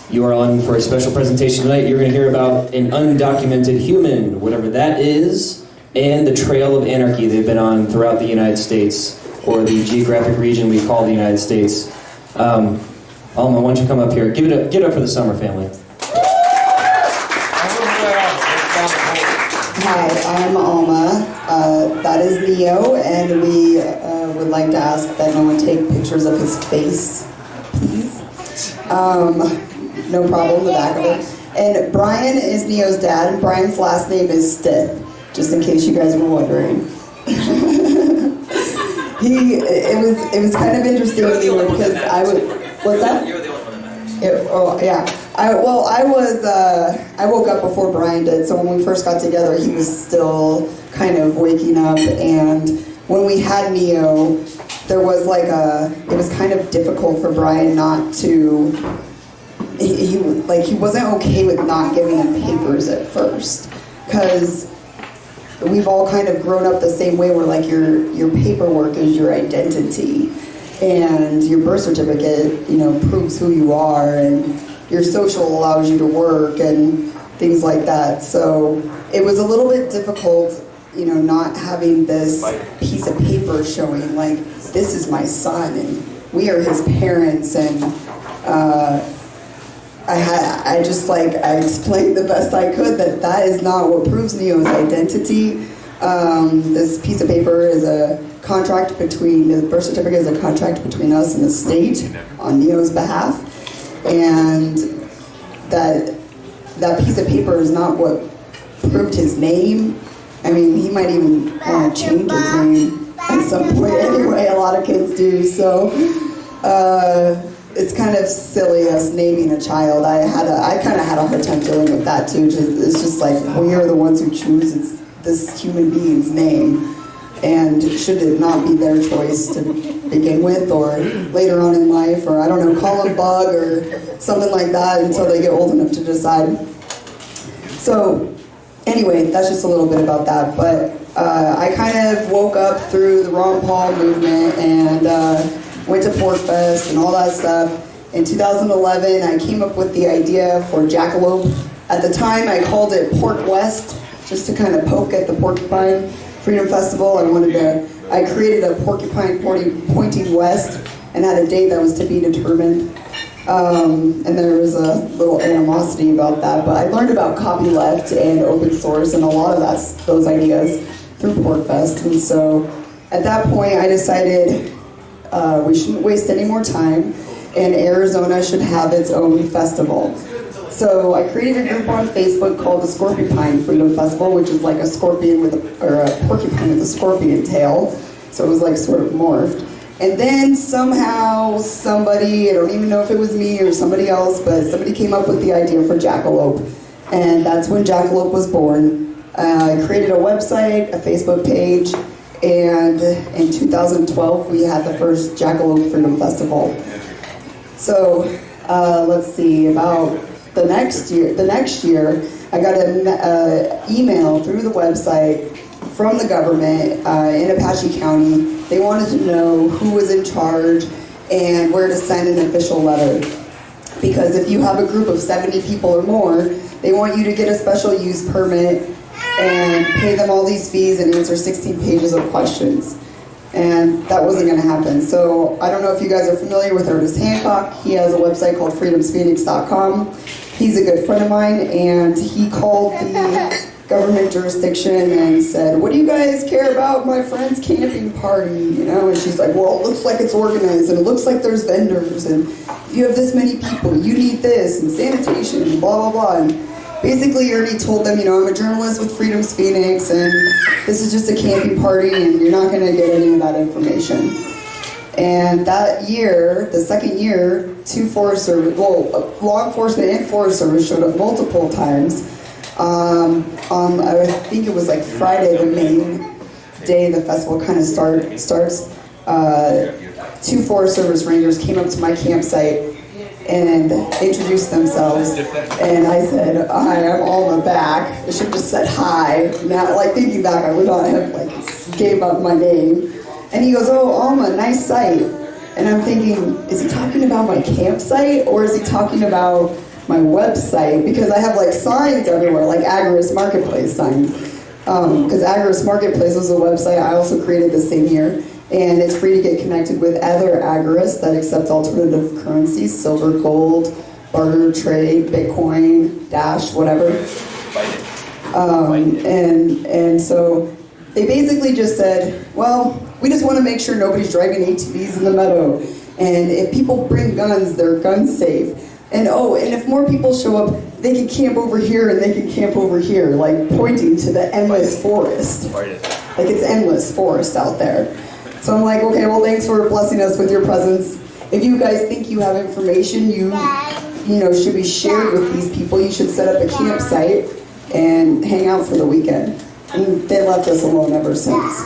You are on for a special presentation tonight. You're going to hear about an undocumented human, whatever that is, and the trail of anarchy they've been on throughout the United States, or the geographic region we call the United States. Alma, why don't you come up here? Give it up for the Sommer family. Hi, I'm Alma. That is Neo, and we would like to ask that no one take pictures of his face, please. No problem, the back of it. And Brian is Neo's dad, and Brian's last name is Stith, just in case you guys were wondering. It was kind of interesting because I would. What's that? You're the only one that matters. Oh yeah. I woke up before Brian did, so when we first got together, he was still kind of waking up, and when we had Neo, there was it was kind of difficult for Brian not to, he wasn't okay with not giving him papers at first, because we've all kind of grown up the same way where your paperwork is your identity, and your birth certificate, proves who you are, and your social allows you to work and things like that. So it was a little bit difficult, not having this piece of paper showing this is my son and we are his parents, and I explained the best I could that is not what proves Neo's identity. This piece of paper is a contract the birth certificate is a contract between us and the state on Neo's behalf, and that piece of paper is not what proved his name. I mean, he might even want to change his name at some point anyway, a lot of kids do, so it's kind of silly us naming a child. I kind of had a hard time dealing with that too. It's just we are the ones who choose this human being's name, and should it not be their choice to begin with, or later on in life, or I don't know, call them Bug or something like that until they get old enough to decide. So anyway, that's just a little bit about that. But I kind of woke up through the Ron Paul movement and went to Pork Fest and all that stuff. In 2011, I came up with the idea for Jackalope. At the time, I called it Pork West, just to kind of poke at the Porcupine Freedom Festival. I created a porcupine pointing west and had a date that was to be determined. And there was a little animosity about that, but I learned about copyleft and open source and a lot of those ideas through PorcFest. And so at that point I decided we shouldn't waste any more time, and Arizona should have its own festival. So I created a group on Facebook called the Scorpion Freedom Festival, which is like a scorpion or a porcupine with a scorpion tail. So it was sort of morphed. And then somehow somebody, I don't even know if it was me or somebody else, but somebody came up with the idea for Jackalope. And that's when Jackalope was born. I created a website, a Facebook page, and in 2012 we had the first Jackalope Freedom Festival. So let's see, about the next year, I got an email through the website from the government in Apache County. They wanted to know who was in charge and where to send an official letter. Because if you have a group of 70 people or more, they want you to get a special use permit and pay them all these fees and answer 16 pages of questions. And that wasn't going to happen. So I don't know if you guys are familiar with Ernest Hancock. He has a website called freedomsphoenix.com. He's a good friend of mine, and he called the government jurisdiction and said, "What do you guys care about my friend's camping party?" And she's like, "Well, it looks like it's organized, and it looks like there's vendors, and if you have this many people, you need this, and sanitation, and blah, blah, blah." And basically, Ernie told them, I'm a journalist with Freedom's Phoenix, and this is just a camping party, and you're not going to get any of that information. And that year, the second year, law enforcement and Forest Service showed up multiple times. On I think it was Friday, the main day the festival kind of starts. 2 Forest Service rangers came up to my campsite and introduced themselves, and I said, "Hi, I'm Alma back." I should have just said hi. Now, thinking back, I would not have gave up my name. And he goes, "Oh, Alma, nice site." And I'm thinking, is he talking about my campsite, or is he talking about my website, because I have like signs everywhere, like Agorist Marketplace signs. Because Agorist Marketplace was a website I also created the same year, and it's free to get connected with other agorists that accept alternative currencies, silver, gold, barter, trade, Bitcoin, Dash, whatever. And so they basically just said, well, we just want to make sure nobody's driving ATVs in the meadow, and if people bring guns, they're gun safe. And if more people show up, they can camp over here and they can camp over here, like pointing to the endless forest. Like it's endless forest out there. So I'm like, okay, well, thanks for blessing us with your presence. If you guys think you have information you know should be shared with these people, you should set up a campsite and hang out for the weekend. And they left us alone ever since.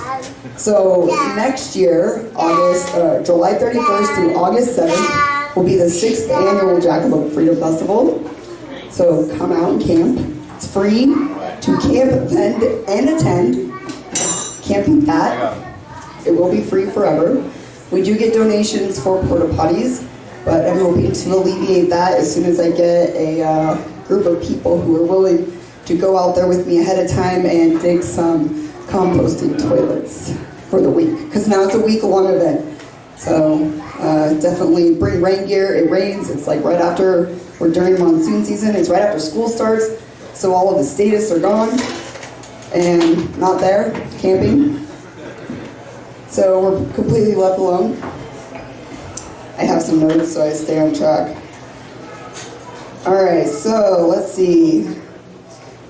So next year, July 31st through August 7th, will be the 6th annual Jackalope Freedom Festival. So come out and camp. It's free to camp and attend. Can't beat that. It will be free forever. We do get donations for porta potties, but I'm hoping to alleviate that as soon as I get a group of people who are willing to go out there with me ahead of time and dig some composting toilets for the week. Because now it's a week-long event. So definitely bring rain gear. It rains. It's like right after, or during monsoon season. It's right after school starts. So all of the statists are gone and not there, camping. So we're completely left alone. I have some notes so I stay on track. All right, so let's see.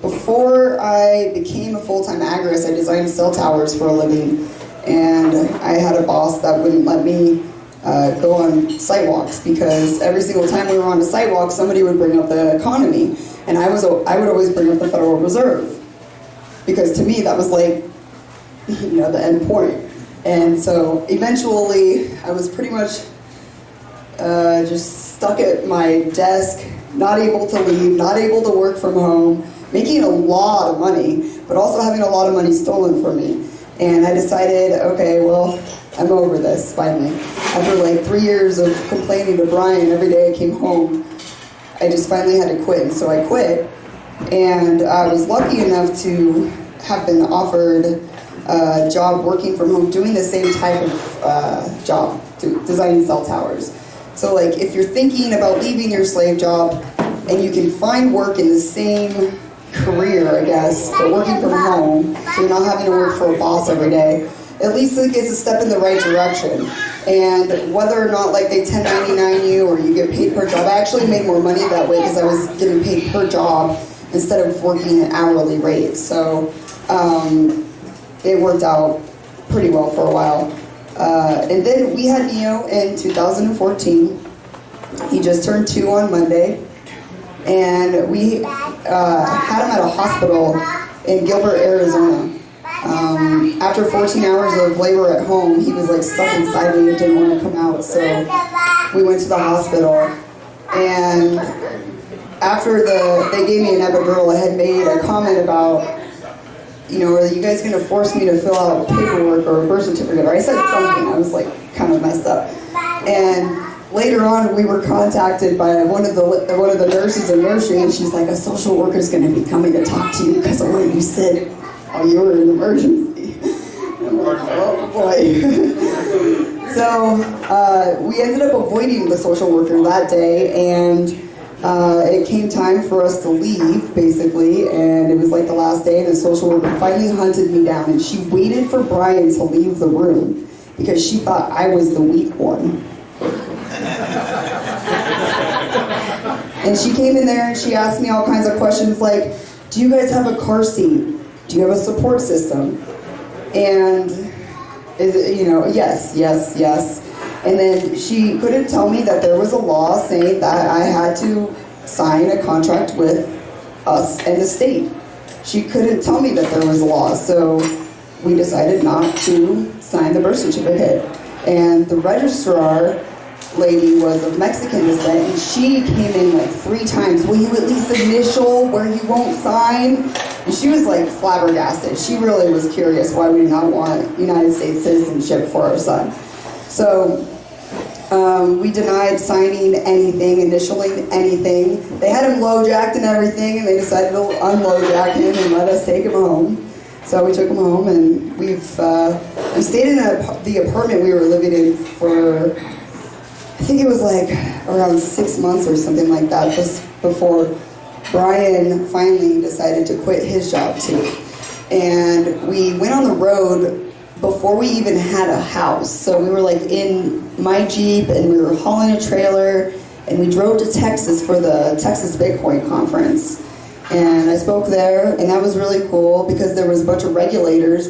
Before I became a full-time agorist, I designed cell towers for a living. And I had a boss that wouldn't let me go on sidewalks because every single time we were on a sidewalk, somebody would bring up the economy. And I would always bring up the Federal Reserve. Because to me, that was like, the end point. And so eventually, I was pretty much just stuck at my desk, not able to leave, not able to work from home, making a lot of money, but also having a lot of money stolen from me. And I decided, okay, well, I'm over this, finally. After like 3 years of complaining to Brian every day I came home, I just finally had to quit. And so I quit. And I was lucky enough to have been offered a job working from home, doing the same type of job, designing cell towers. So like, if you're thinking about leaving your slave job and you can find work in the same career, I guess, but working from home, so you're not having to work for a boss every day, at least it's a step in the right direction. And whether or not like they 1099 you or you get paid per job, I actually made more money that way because I was getting paid per job instead of working an hourly rate. So it worked out pretty well for a while. And then we had Neo in 2014. He just turned 2 on Monday. And we had him at a hospital in Gilbert, Arizona. After 14 hours of labor at home, he was like stuck inside me and didn't want to come out. So we went to the hospital. And after they gave me an epidural, I had made a comment about, are you guys going to force me to fill out paperwork or a birth certificate? Or I said something. I was like kind of messed up. And later on, we were contacted by one of the nurses in nursery, and she's like, a social worker's going to be coming to talk to you because of what you said. Oh, you were in an emergency. And I'm like, oh boy. So we ended up avoiding the social worker that day, and it came time for us to leave, basically, and it was like the last day, and the social worker finally hunted me down, and she waited for Brian to leave the room because she thought I was the weak one. And she came in there and she asked me all kinds of questions like, do you guys have a car seat? Do you have a support system? And, yes. And then she couldn't tell me that there was a law saying that I had to sign a contract with us and the state. She couldn't tell me that there was a law, so we decided not to sign the birth certificate. And the registrar lady was of Mexican descent, and she came in like 3 times. Will you at least initial where you won't sign? And she was like flabbergasted. She really was curious why we did not want United States citizenship for our son. So We denied signing anything, initialing anything. They had him low-jacked and everything, and they decided to unlow-jack him and let us take him home. So we took him home, and we stayed in the apartment we were living in for, I think it was like around 6 months or something like that, just before Brian finally decided to quit his job too. And we went on the road before we even had a house. So we were like in my Jeep, and we were hauling a trailer, and we drove to Texas for the Texas Bitcoin conference. And I spoke there, and that was really cool because there was a bunch of regulators,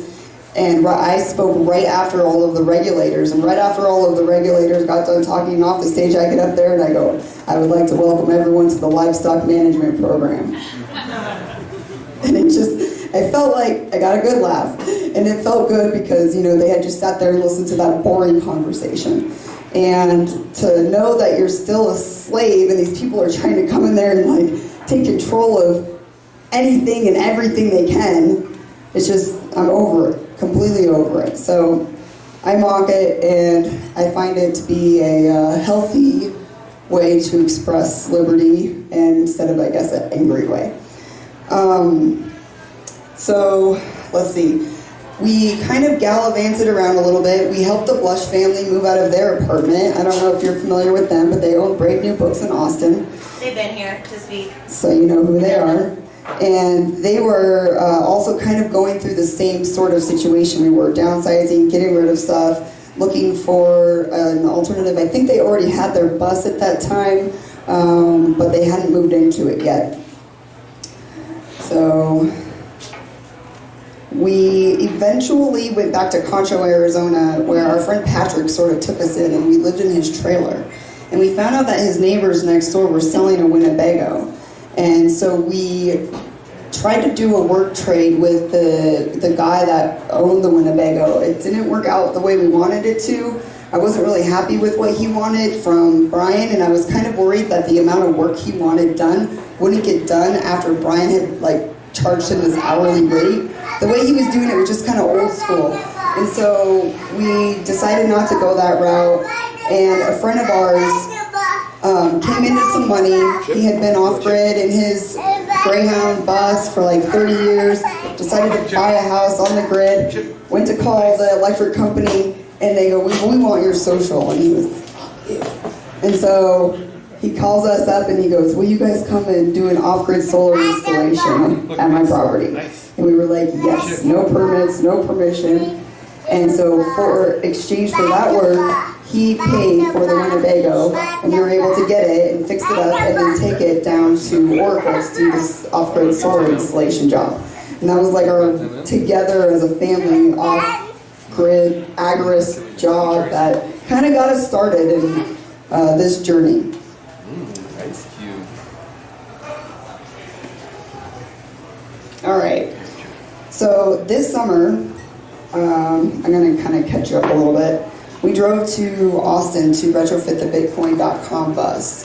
and I spoke right after all of the regulators. And right after all of the regulators got done talking off the stage, I get up there and I go, I would like to welcome everyone to the livestock management program. And it just, I felt like I got a good laugh. And it felt good because, you know, they had just sat there and listened to that boring conversation. And to know that you're still a slave and these people are trying to come in there and like take control of anything and everything they can, it's just, I'm over it, completely over it. So I mock it, and I find it to be a healthy way to express liberty, and instead of, I guess, an angry way. So let's see. We kind of gallivanted around a little bit. We helped the Blush family move out of their apartment. I don't know if you're familiar with them, but they own Brave New Books in Austin. They've been here to speak. So you know who they are. And they were also kind of going through the same sort of situation we were, downsizing, getting rid of stuff, looking for an alternative. I think they already had their bus at that time, but they hadn't moved into it yet. So we eventually went back to Concho, Arizona, where our friend Patrick sort of took us in, and we lived in his trailer. And we found out that his neighbors next door were selling a Winnebago. And so we tried to do a work trade with the guy that owned the Winnebago. It didn't work out the way we wanted it to. I wasn't really happy with what he wanted from Brian, and I was kind of worried that the amount of work he wanted done wouldn't get done after Brian had like charged him this hourly rate. The way he was doing it was just kind of old school. And so we decided not to go that route. And a friend of ours came into some money. He had been off-grid in his Greyhound bus for like 30 years, decided to buy a house on the grid, went to call the electric company, and they go, we want your social. And he was like, fuck you. And so he calls us up and he goes, will you guys come and do an Offgrid Solar installation at my property? And we were like, yes, no permits, no permission. And so for exchange for that work, he paid for the Winnebago, and we were able to get it and fix it up and then take it down to Oracle to do this Offgrid Solar installation job. And that was like our together as a family off-grid agorist job that kind of got us started in this journey. All right. So this summer, I'm going to kind of catch you up a little bit. We drove to Austin to retrofit the Bitcoin.com bus.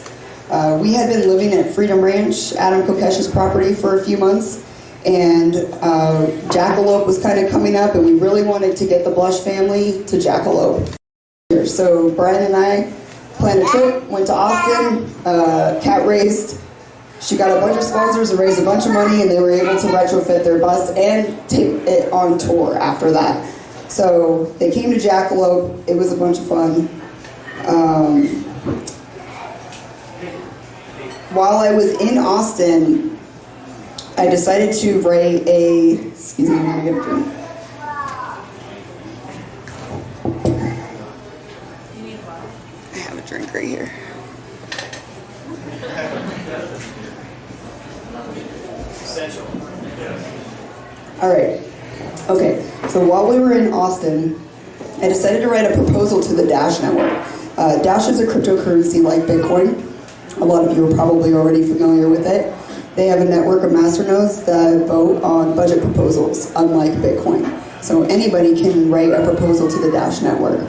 We had been living at Freedom Ranch, Adam Kokesh's property, for a few months, and Jackalope was kind of coming up, and we really wanted to get the Blush family to Jackalope. So Brian and I planned a trip, went to Austin, Kat raised. She got a bunch of sponsors and raised a bunch of money, and they were able to retrofit their bus and take it on tour after that. So they came to Jackalope. It was a bunch of fun. While I was in Austin, I decided to write excuse me, I'm gonna get a drink. I have a drink right here. Essential. All right. Okay. So while we were in Austin, I decided to write a proposal to the Dash network. Dash is a cryptocurrency like Bitcoin. A lot of you are probably already familiar with it. They have a network of masternodes that vote on budget proposals, unlike Bitcoin. So anybody can write a proposal to the Dash network,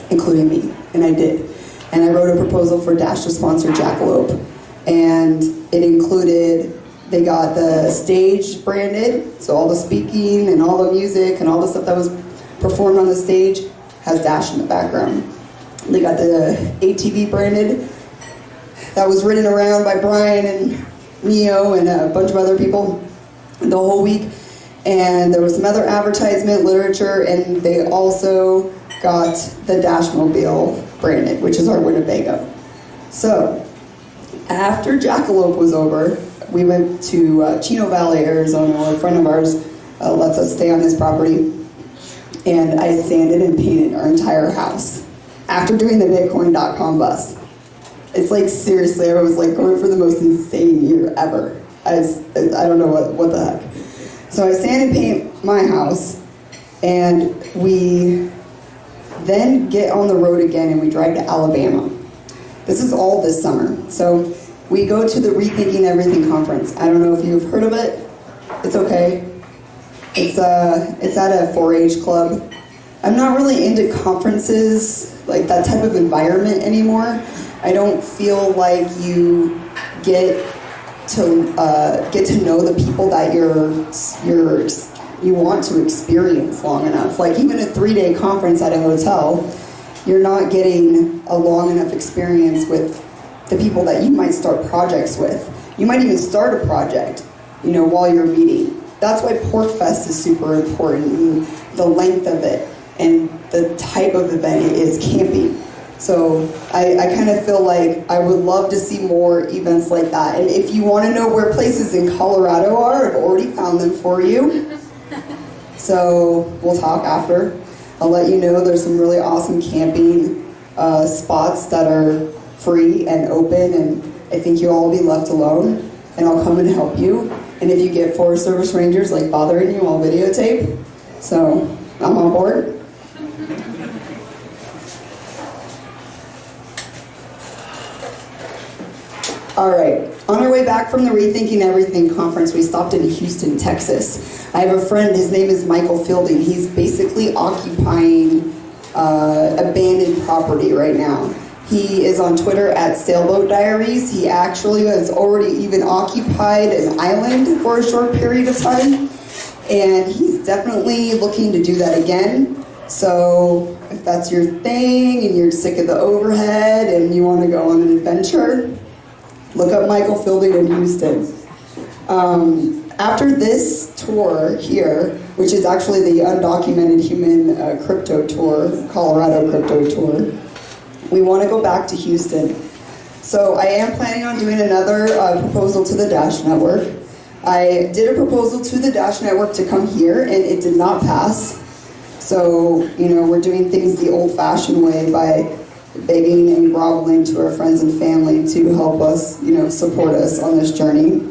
including me, and I did. And I wrote a proposal for Dash to sponsor Jackalope. And it included, they got the stage branded, so all the speaking and all the music and all the stuff that was performed on the stage has Dash in the background. They got the ATV branded. That was ridden around by Brian and Neo and a bunch of other people the whole week. And there was some other advertisement, literature, and they also got the Dashmobile branded, which is our Winnebago. So, after Jackalope was over, we went to Chino Valley, Arizona, where a friend of ours lets us stay on his property. And I sanded and painted our entire house after doing the Bitcoin.com bus. It's like, seriously, I was like going for the most insane year ever. I don't know what the heck. So I sand and paint my house, and we then get on the road again and we drive to Alabama. This is all this summer. So we go to the Rethinking Everything conference. I don't know if you've heard of it. It's okay. It's at a 4-H club. I'm not really into conferences, like that type of environment anymore. I don't feel like you get to know the people that you want to experience long enough. Like even a 3-day conference at a hotel, you're not getting a long enough experience with the people that you might start projects with. You might even start a project, while you're meeting. That's why PorkFest is super important, and the length of it, and the type of event it is, camping. So I kind of feel like I would love to see more events like that. And if you want to know where places in Colorado are, I've already found them for you. So we'll talk after. I'll let you know there's some really awesome camping spots that are free and open, and I think you'll all be left alone, and I'll come and help you. And if you get Forest Service Rangers like bothering you, I'll videotape. So I'm on board. All right, on our way back from the Rethinking Everything conference, we stopped in Houston, Texas. I have a friend, his name is Michael Fielding. He's basically occupying abandoned property right now. He is on Twitter at Sailboat Diaries. He actually has already even occupied an island for a short period of time, and he's definitely looking to do that again. So if that's your thing and you're sick of the overhead and you want to go on an adventure, look up Michael Fielding in Houston. After this tour here, which is actually the Undocumented Human Crypto Tour, Colorado Crypto Tour, we want to go back to Houston. So I am planning on doing another proposal to the Dash Network. I did a proposal to the Dash Network to come here, and it did not pass. So, we're doing things the old-fashioned way by begging and groveling to our friends and family to help us, support us on this journey.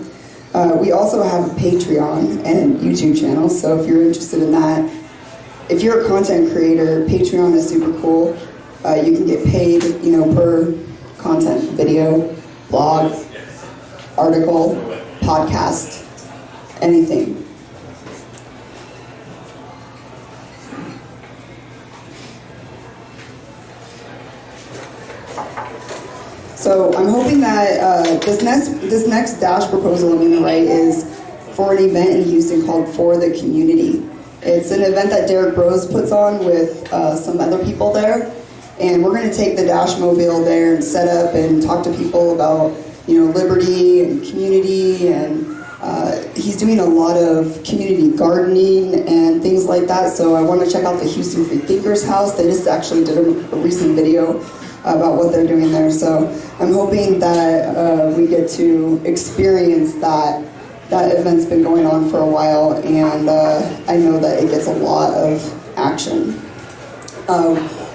We also have a Patreon and YouTube channel, so if you're interested in that, if you're a content creator, Patreon is super cool. You can get paid, per content, video, blog, article, podcast, anything. So I'm hoping that this next Dash proposal I'm going to write is for an event in Houston called For the Community. It's an event that Derek Rose puts on with some other people there, and we're going to take the Dash Mobile there and set up and talk to people about liberty and community, and he's doing a lot of community gardening and things like that. So I want to check out the Houston Free Thinkers House. They just actually did a recent video about what they're doing there. So I'm hoping that we get to experience that. That event's been going on for a while, and I know that it gets a lot of action.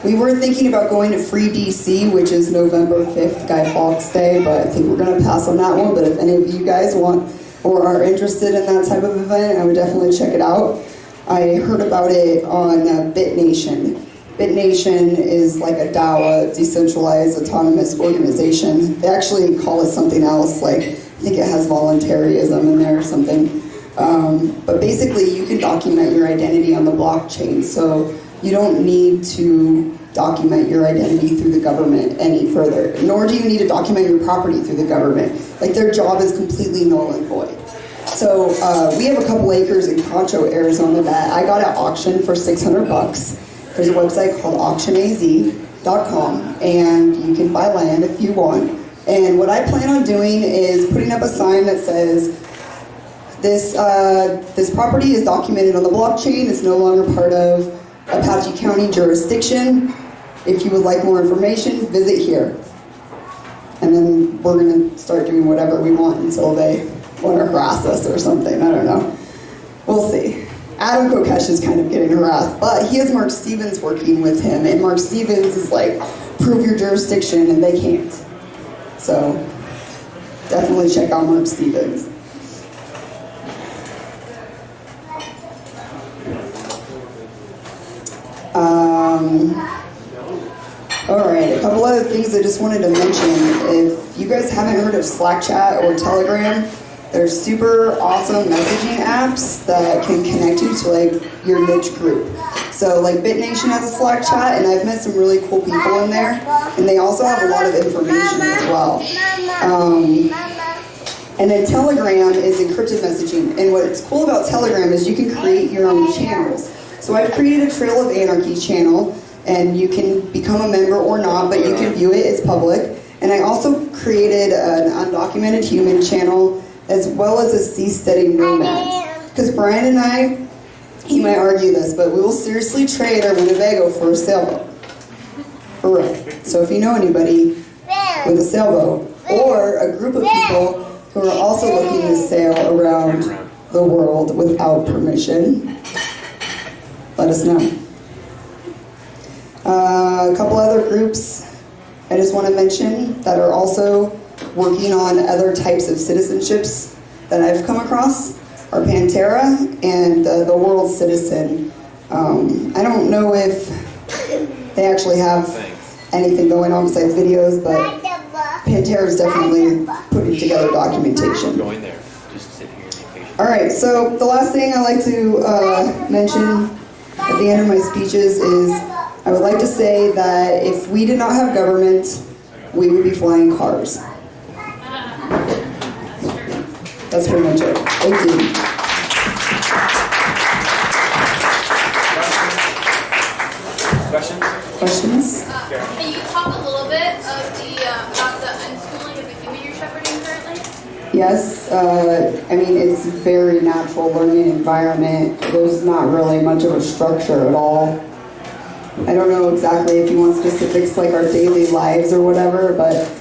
We were thinking about going to Free DC, which is November 5th, Guy Fawkes Day, but I think we're going to pass on that one. But if any of you guys want or are interested in that type of event, I would definitely check it out. I heard about it on BitNation. BitNation is like a DAO, a decentralized autonomous organization. They actually call it something else, like I think it has voluntarism in there or something. But basically, you can document your identity on the blockchain, so you don't need to document your identity through the government any further, nor do you need to document your property through the government. Like, their job is completely null and void. So we have a couple acres in Concho, Arizona that I got at auction for $600. There's a website called Auction AZ, and you can buy land if you want. And what I plan on doing is putting up a sign that says, this property is documented on the blockchain. It's no longer part of Apache County jurisdiction. If you would like more information, visit here. And then we're going to start doing whatever we want until they want to harass us or something. I don't know. We'll see. Adam Kokesh is kind of getting harassed, but he has Mark Stevens working with him, and Mark Stevens is like, prove your jurisdiction, and they can't. So definitely check out Mark Stevens. Alright, a couple other things I just wanted to mention. If you guys haven't heard of Slack Chat or Telegram, they're super awesome messaging apps that can connect you to like your niche group. So like BitNation has a Slack Chat, and I've met some really cool people in there, and they also have a lot of information as well. And then Telegram is encrypted messaging, and what's cool about Telegram is you can create your own channels. So I've created a Trail of Anarchy channel, and you can become a member or not, but you can view it, it's public. And I also created an Undocumented Human channel, as well as a Seasteading Nomads. Because Brian and I, he might argue this, but we will seriously trade our Winnebago for a sailboat. For real. So if you know anybody with a sailboat, or a group of people who are also looking to sail around the world without permission, let us know. A couple other groups I just want to mention that are also working on other types of citizenships that I've come across are Pantera and the World Citizen. I don't know if they actually have anything going on besides videos, but Pantera is definitely putting together documentation. Alright, so the last thing I like to mention at the end of my speeches is I would like to say that if we did not have government, we would be flying cars. That's pretty much it. Thank you. Questions? Can you talk a little bit of about the unschooling of the human you're shepherding currently? Yes, I mean, it's a very natural learning environment. There's not really much of a structure at all. I don't know exactly if you want specifics like our daily lives or whatever, but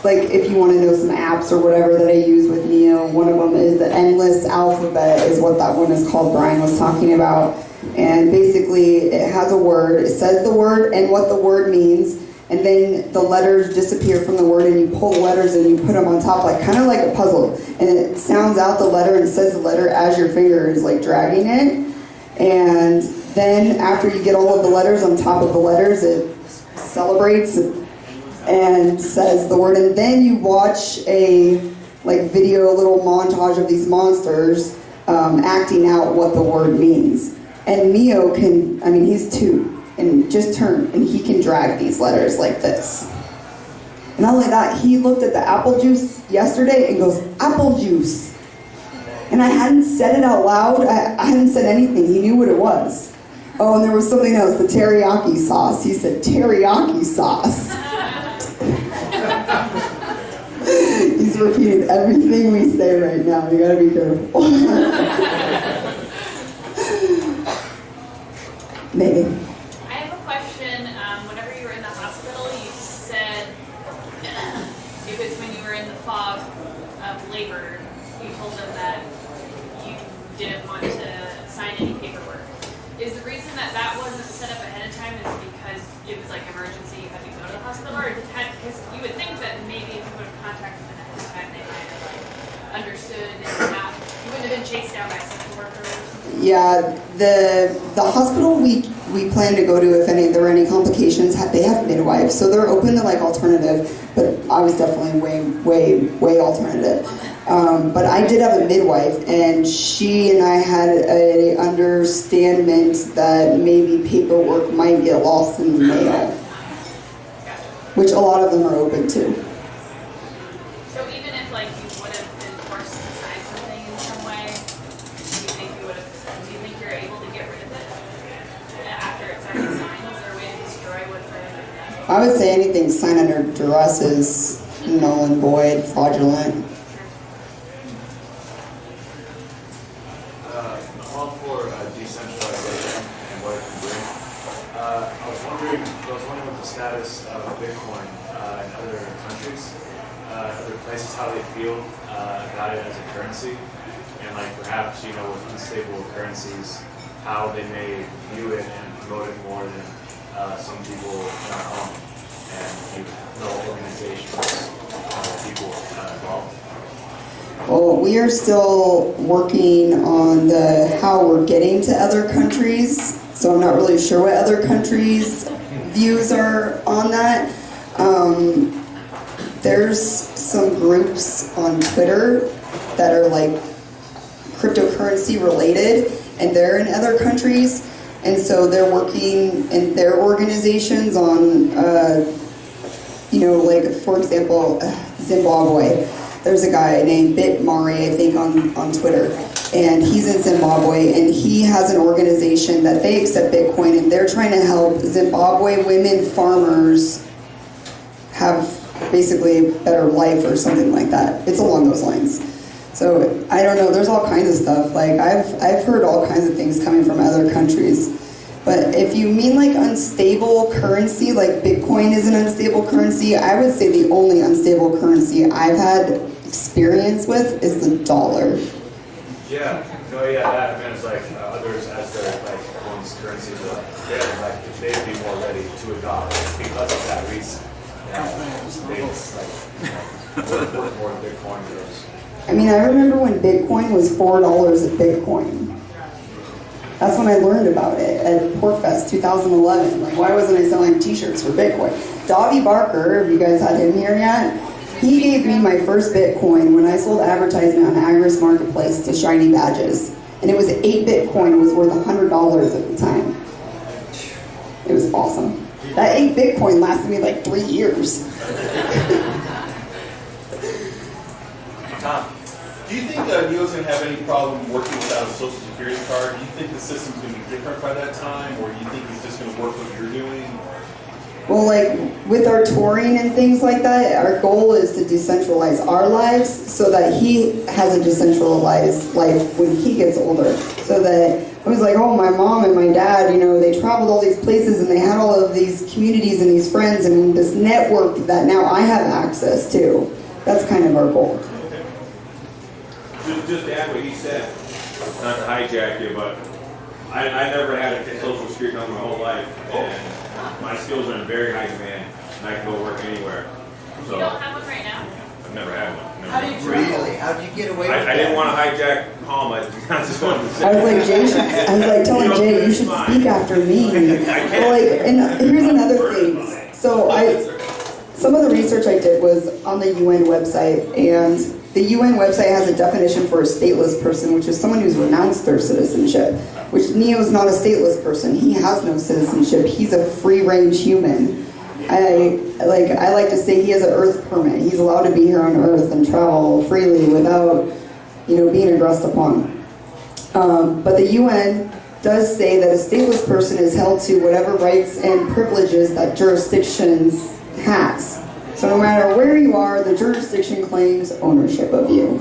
like if you want to know some apps or whatever that I use with Neo, one of them is the Endless Alphabet is what that one is called Brian was talking about. And basically it has a word, it says the word and what the word means, and then the letters disappear from the word and you pull the letters and you put them on top, like kind of like a puzzle. And it sounds out the letter and says the letter as your finger is like dragging it. And then after you get all of the letters on top of the letters, it celebrates and says the word. And then you watch a like video, a little montage of these monsters acting out what the word means. And Neo can, I mean, he's 2 and just turned, and he can drag these letters like this. And not only that, he looked at the apple juice yesterday and goes, apple juice. And I hadn't said it out loud. I hadn't said anything. He knew what it was. Oh, and there was something else, the teriyaki sauce. He said, teriyaki sauce. He's repeating everything we say right now. You gotta be careful. Maybe. I have a question. Whenever you were in the hospital, you said it was when you were in the fog of labor, you told them that you didn't want to sign any paperwork. Is the reason that that wasn't set up ahead of time is because it was like emergency, you had to go to the hospital, or because you would think that maybe if you would have contacted them ahead of time, they might have like understood and not, you wouldn't have been chased down by social workers. Yeah, the hospital we plan to go to, if there are any complications, they have midwives, so they're open to like alternative, but I was definitely way alternative. But I did have a midwife, and she and I had a understanding that maybe paperwork might get lost in the mail, which a lot of them are open to. So even if like you would have been forced to sign something in some way, do you think you're able to get rid of it after it's already signed? Is there a way to destroy what I would say anything signed under duress is null and void, fraudulent. I'm all for decentralization and what it can bring. I was wondering what the status of Bitcoin in other countries, other places, how they feel about it as a currency, and like perhaps with unstable currencies, how they may view it and promote it more than some people in our home, and no organizations, people involved. Well, we are still working on how we're getting to other countries, so I'm not really sure what other countries' views are on that. There's some groups on Twitter that are like cryptocurrency related, and they're in other countries, and so they're working in their organizations on, like for example, Zimbabwe. There's a guy named Bitmari, I think, on Twitter, and he's in Zimbabwe, and he has an organization that they accept Bitcoin, and they're trying to help Zimbabwe women farmers have basically a better life or something like that. It's along those lines. So I don't know. There's all kinds of stuff. Like I've heard all kinds of things coming from other countries. But if you mean like unstable currency, like Bitcoin is an unstable currency, I would say the only unstable currency I've had experience with is the dollar. Yeah, that means like others as their like one's currencies, they'd be more ready to adopt because of that reason. They work more than Bitcoin does. I mean, I remember when Bitcoin was $4 a Bitcoin. That's when I learned about it at Porkfest 2011. Like, why wasn't I selling t-shirts for Bitcoin? Davy Barker, have you guys had him here yet? He gave me my first Bitcoin when I sold advertisement on Agris Marketplace to Shiny Badges. And it was 8 Bitcoin was worth $100 at the time. It was awesome. That 8 Bitcoin lasted me like 3 years. Tom, do you think Neil's going to have any problem working without a social security card? Do you think the system's going to be different by that time, or do you think he's just going to work what you're doing? Well, like with our touring and things like that, our goal is to decentralize our lives so that he has a decentralized life when he gets older. So that I was like, oh, my mom and my dad, they traveled all these places and they had all of these communities and these friends and this network that now I have access to. That's kind of our goal. Just to add what he said, not to hijack you, but I never had a social security number my whole life, and my skills are in very high demand, and I can go work anywhere. So You don't have one right now? I've never had one. How did you really? How did you get away with that? I didn't want to hijack Alma. I just wanted to say. I was like, telling Jay, you should speak after me. And here's another thing. So some of the research I did was on the UN website, and the UN website has a definition for a stateless person, which is someone who's renounced their citizenship, which Neo's not a stateless person. He has no citizenship. He's a free-range human. I like to say he has an Earth permit. He's allowed to be here on Earth and travel freely without, being aggressed upon. But the UN does say that a stateless person is held to whatever rights and privileges that jurisdictions has. So no matter where you are, the jurisdiction claims ownership of you.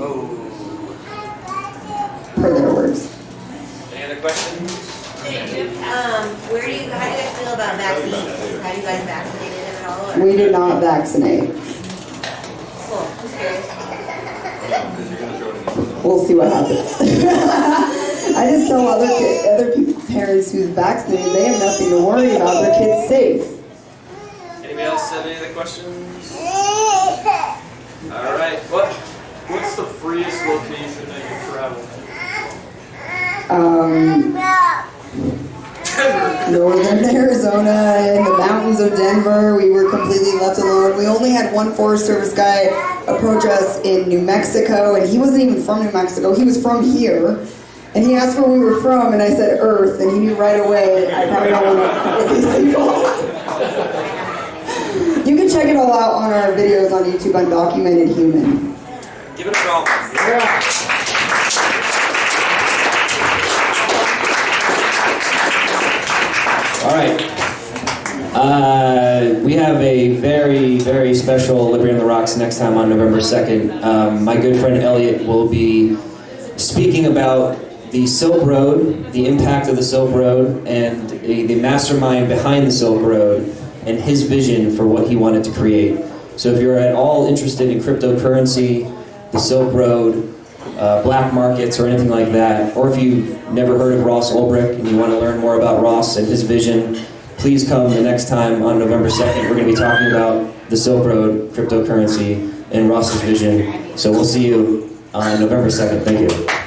Per their words. Any other questions? How do you guys feel about vaccines? Have you guys vaccinated him at all? Or? We do not vaccinate. Cool. Just curious. We'll see what happens. I just tell other parents who's vaccinated, they have nothing to worry about. Their kid's safe. Anybody else have any other questions? All right. What's the freest location that you traveled to? Northern Arizona, in the mountains of Denver. We were completely left alone. We only had one Forest Service guy approach us in New Mexico, and he wasn't even from New Mexico. He was from here. And he asked where we were from, and I said Earth, and he knew right away I probably don't want to with these people. You can check it all out on our videos on YouTube, Undocumented Human. Give it a call. All right. We have a very, very special Liberty on the Rocks next time on November 2nd. My good friend Elliot will be speaking about the Silk Road, the impact of the Silk Road, and the mastermind behind the Silk Road, and his vision for what he wanted to create. So if you're at all interested in cryptocurrency, the Silk Road, black markets, or anything like that, or if you've never heard of Ross Ulbricht and you want to learn more about Ross and his vision, please come the next time on November 2nd. We're going to be talking about the Silk Road, cryptocurrency, and Ross's vision. So we'll see you on November 2nd. Thank you.